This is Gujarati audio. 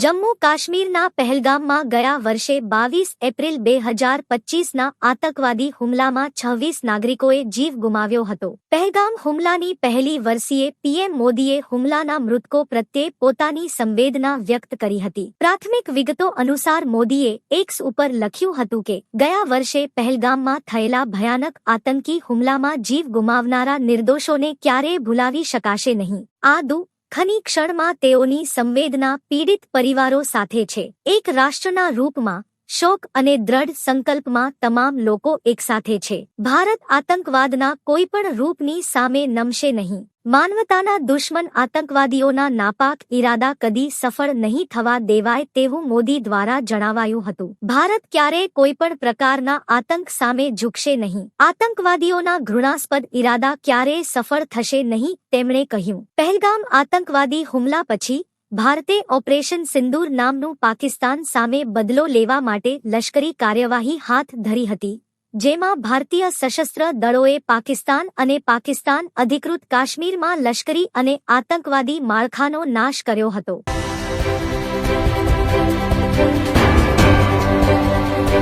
જમ્મુ કાશ્મીરના પહેલગામમાં ગયા વર્ષે 22 એપ્રિલ 2025ના આતંકવાદી હુમલામાં 26 નાગરિકોએ જીવ ગુમાવ્યો હતો. પહેલગામ હુમલાની પહેલી વર્ષીએ પીએમ મોદીએ હુમલાના મૃતકો પ્રત્યે પોતાની સંવેદના વ્યક્ત કરી હતી. પ્રાથમિક વિગતો અનુસાર મોદીએ એક્સ ઉપર લખ્યું હતું કે ગયા વર્ષે પહેલગામમાં થયેલા ભયાનક આતંકી હુમલામાં જીવ ગુમાવનારા નિર્દોષોને ક્યારેય ભૂલાવી શકાશે નહીં. આ દુઃખની ક્ષણમાં તેઓની સંવેદના પીડિત પરિવારો સાથે છે. એક રાષ્ટ્રના રૂપમાં શોક અને દ્રઢ સંકલ્પમાં તમામ લોકો એકસાથે છે. ભારત આતંકવાદના કોઈપણ રૂપની સામે નમશે નહીં. માનવતાના દુશ્મન આતંકવાદીઓના નાપાક ઈરાદા કદી સફળ નહીં થવા દેવાય તેવું મોદી દ્વારા જણાવાયું હતું. ભારત ક્યારેય કોઈપણ પ્રકારના આતંક સામે ઝૂકશે નહીં. આતંકવાદીઓના ઘૃણાસ્પદ ઈરાદા ક્યારેય સફળ થશે નહીં, તેમણે કહ્યું. પહેલગામ આતંકવાદી હુમલા પછી ભારતે ઓપરેશન સિંદૂર નામનું પાકિસ્તાન સામે બદલો લેવા માટે લશ્કરી કાર્યવાહી હાથ ધરી હતી, જેમાં ભારતીય સશસ્ત્ર દળોએ પાકિસ્તાન અને પાકિસ્તાન અધિકૃત કાશ્મીરમાં લશ્કરી અને આતંકવાદી માળખાનો નાશ કર્યો હતો.